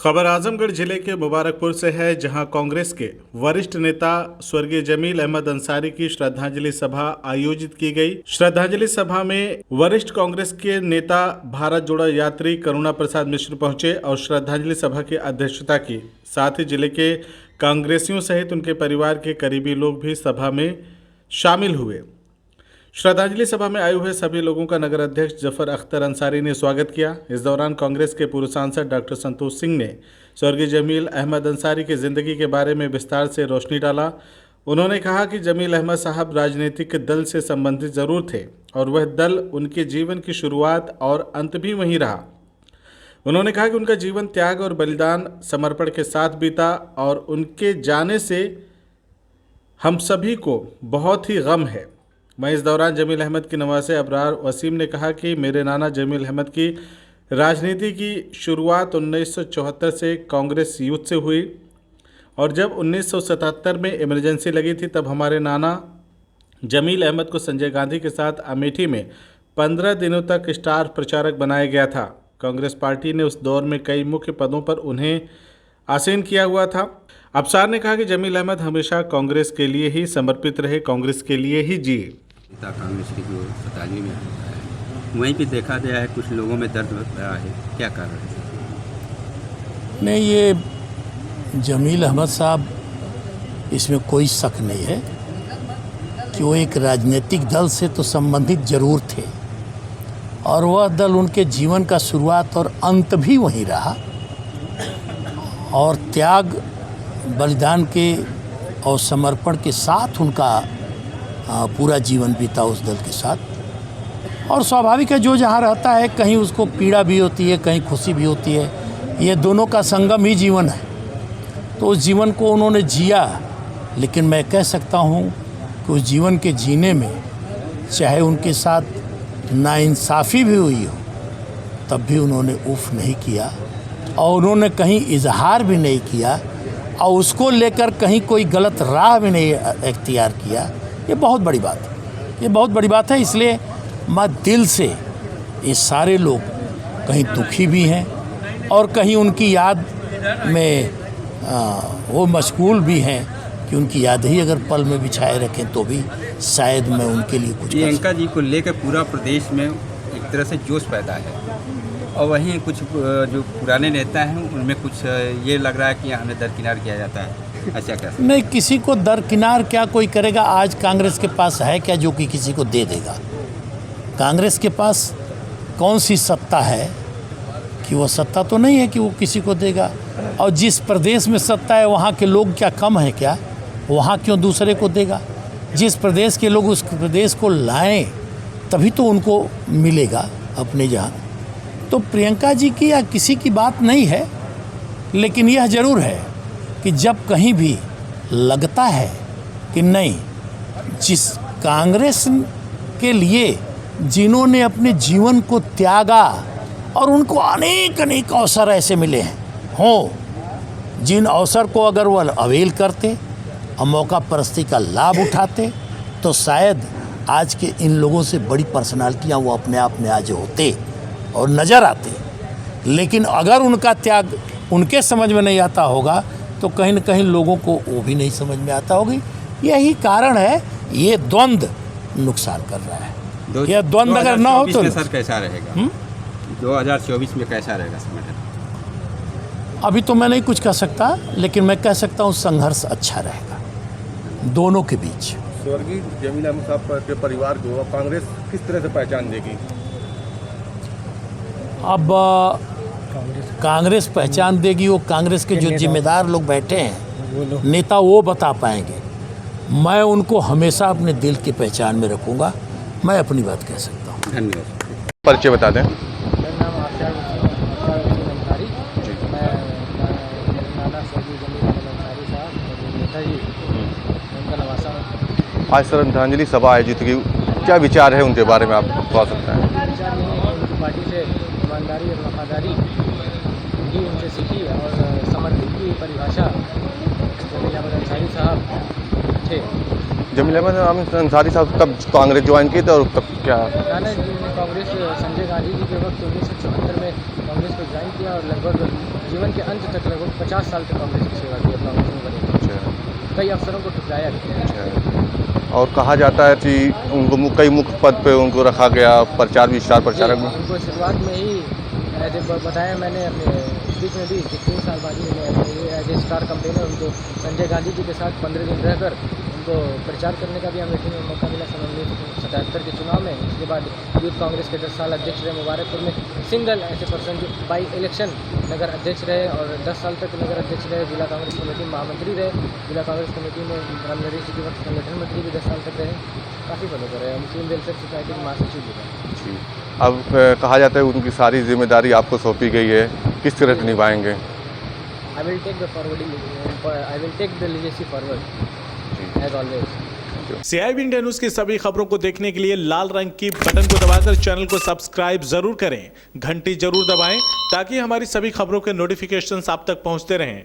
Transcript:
खबर आजमगढ़ जिले के मुबारकपुर से है, जहां कांग्रेस के वरिष्ठ नेता स्वर्गीय जमील अहमद अंसारी की श्रद्धांजलि सभा आयोजित की गई। श्रद्धांजलि सभा में वरिष्ठ कांग्रेस के नेता भारत जोड़ो यात्री करुणा प्रसाद मिश्र पहुंचे और श्रद्धांजलि सभा की अध्यक्षता की। साथ ही जिले के कांग्रेसियों सहित उनके परिवार के करीबी लोग भी सभा में शामिल हुए। श्रद्धांजलि सभा में आए हुए सभी लोगों का नगर अध्यक्ष जफर अख्तर अंसारी ने स्वागत किया। इस दौरान कांग्रेस के पूर्व सांसद डॉक्टर संतोष सिंह ने स्वर्गीय जमील अहमद अंसारी की जिंदगी के बारे में विस्तार से रोशनी डाला। उन्होंने कहा कि जमील अहमद साहब राजनीतिक दल से संबंधित जरूर थे और वह दल उनके जीवन की शुरुआत और अंत भी वहीं रहा। उन्होंने कहा कि उनका जीवन त्याग और बलिदान समर्पण के साथ बीता और उनके जाने से हम सभी को बहुत ही गम है। वहीं इस दौरान जमील अहमद की नवासे अबरार वसीम ने कहा कि मेरे नाना जमील अहमद की राजनीति की शुरुआत 1974 से कांग्रेस यूथ से हुई और जब 1977 में इमरजेंसी लगी थी तब हमारे नाना जमील अहमद को संजय गांधी के साथ अमेठी में 15 दिनों तक स्टार प्रचारक बनाया गया था। कांग्रेस पार्टी ने उस दौर में कई मुख्य पदों पर उन्हें आसीन किया हुआ था। अफसार ने कहा कि जमील अहमद हमेशा कांग्रेस के लिए ही समर्पित रहे, कांग्रेस के लिए ही जिए। कांग्रेस की जो श्रद्धांजलि में होता है वहीं पे देखा गया है कुछ लोगों में दर्द रहा है, क्या कारण है? नहीं, ये जमील अहमद साहब, इसमें कोई शक नहीं है कि वो एक राजनीतिक दल से तो संबंधित जरूर थे और वह दल उनके जीवन का शुरुआत और अंत भी वहीं रहा और त्याग बलिदान के और समर्पण के साथ उनका पूरा जीवन बीता उस दल के साथ। और स्वाभाविक है, जो जहाँ रहता है कहीं उसको पीड़ा भी होती है, कहीं खुशी भी होती है। ये दोनों का संगम ही जीवन है, तो उस जीवन को उन्होंने जिया। लेकिन मैं कह सकता हूँ कि उस जीवन के जीने में चाहे उनके साथ नाइंसाफ़ी भी हुई हो तब भी उन्होंने उफ नहीं किया और उन्होंने कहीं इजहार भी नहीं किया और उसको लेकर कहीं कोई गलत राह भी नहीं इख्तियार किया। ये बहुत बड़ी बात है, ये बहुत बड़ी बात है। इसलिए मैं दिल से ये सारे लोग कहीं दुखी भी हैं और कहीं उनकी याद में वो मशगूल भी हैं कि उनकी याद ही अगर पल में बिछाए रखें तो भी शायद मैं उनके लिए कुछ प्रियंका जी को लेकर पूरा प्रदेश में एक तरह से जोश पैदा है और वहीं कुछ जो पुराने नेता हैं उनमें कुछ ये लग रहा है कि हमें दरकिनार किया जाता है। अच्छा, क्या नहीं, किसी को दरकिनार क्या कोई करेगा? आज कांग्रेस के पास है क्या जो कि किसी को दे देगा? कांग्रेस के पास कौन सी सत्ता है कि वो सत्ता तो नहीं है कि वो किसी को देगा। और जिस प्रदेश में सत्ता है वहाँ के लोग क्या कम है क्या? वहाँ क्यों दूसरे को देगा? जिस प्रदेश के लोग उस प्रदेश को लाएं तभी तो उनको मिलेगा अपने जहाँ। तो प्रियंका जी की या किसी की बात नहीं है, लेकिन यह ज़रूर है कि जब कहीं भी लगता है कि नहीं, जिस कांग्रेस के लिए जिन्होंने अपने जीवन को त्यागा और उनको अनेक अनेक अवसर ऐसे मिले हैं जिन अवसर को अगर वह अवेल करते और मौका परस्ती का लाभ उठाते तो शायद आज के इन लोगों से बड़ी पर्सनालिटियाँ वो अपने आप में आज होते और नज़र आते। लेकिन अगर उनका त्याग उनके समझ में नहीं आता होगा तो कहीं न कहीं लोगों को वो भी नहीं समझ में आता होगी। यही कारण है, ये द्वंद्व नुकसान कर रहा है। यह द्वंद्व अगर ना हो तो सर कैसा रहेगा? 2024 में कैसा रहेगा संगठन? अभी तो मैं नहीं कुछ कह सकता, लेकिन मैं कह सकता हूँ संघर्ष अच्छा रहेगा दोनों के बीच। स्वर्गीय जमील अहमद साहब के परिवार को कांग्रेस किस तरह से पहचान देगी? अब कांग्रेस पहचान देगी, वो कांग्रेस के जो जिम्मेदार लोग बैठे हैं नेता, वो बता पाएंगे। मैं उनको हमेशा अपने दिल की पहचान में रखूंगा, मैं अपनी बात कह सकता हूँ। धन्यवाद। परिचय बता दें। मेरा नाम अंसारी। मैं नाना स्वर्गीय जमील अहमद अंसारी साहब नेता जी उनका नवासा हूँ। आज श्रद्धांजलि सभा आयोजित की, क्या विचार है उनके बारे में आप बता सकते हैं? विचार ये है उनकी पार्टी से ईमानदारी और वफादारी ही उनसे सीखी और समर्पित की परिभाषा जमील अहमद अंसारी साहब थे। जमील अहमद अंसारी साहब कब कांग्रेस ज्वाइन किए थे और कब क्या? नाना जी ने कांग्रेस संजय गांधी जी के वक्त 1974 में कांग्रेस को ज्वाइन किया और लगभग जीवन के अंत तक लगभग 50 साल तक कांग्रेस की सेवा की। कांग्रेस में बने अच्छा कई अफसरों को ठुकराया गया। अच्छा। और कहा जाता है कि उनको कई मुख्य पद पे उनको रखा गया, प्रचार भी स्टार प्रचारक में। उनको शुरुआत में ही जब बताया मैंने अपने स्पीच में भी कि 3 साल बाद ही मैंने एज ए स्टार कैंपेनर उनको संजय गांधी जी के साथ 15 दिन रहकर उनको प्रचार करने का भी हमें मौका मिला सन 1977 के चुनाव में। उसके बाद यूथ कांग्रेस के 10 साल अध्यक्ष रहे मुबारकपुर में, सिंगल ऐसे पर्सन जो बाई इलेक्शन नगर अध्यक्ष रहे और 10 साल तक नगर अध्यक्ष रहे। जिला कांग्रेस कमेटी महामंत्री रहे, जिला कांग्रेस कमेटी में रामनरेश जी के वक्त संगठन मंत्री भी 10 साल तक रहे, काफ़ी पदों पर रहे। मुस्लिम वेलफेयर सोसाइटी के महासचिव भी रहे। जी। अब कहा जाता है उनकी सारी जिम्मेदारी आपको सौंपी गई है, किस तरह से निभाएंगे? I will take the legacy forward as always. CIB India news की सभी खबरों को देखने के लिए लाल रंग की बटन को दबाकर चैनल को सब्सक्राइब जरूर करें, घंटी जरूर दबाएं ताकि हमारी सभी खबरों के नोटिफिकेशंस आप तक पहुंचते रहें।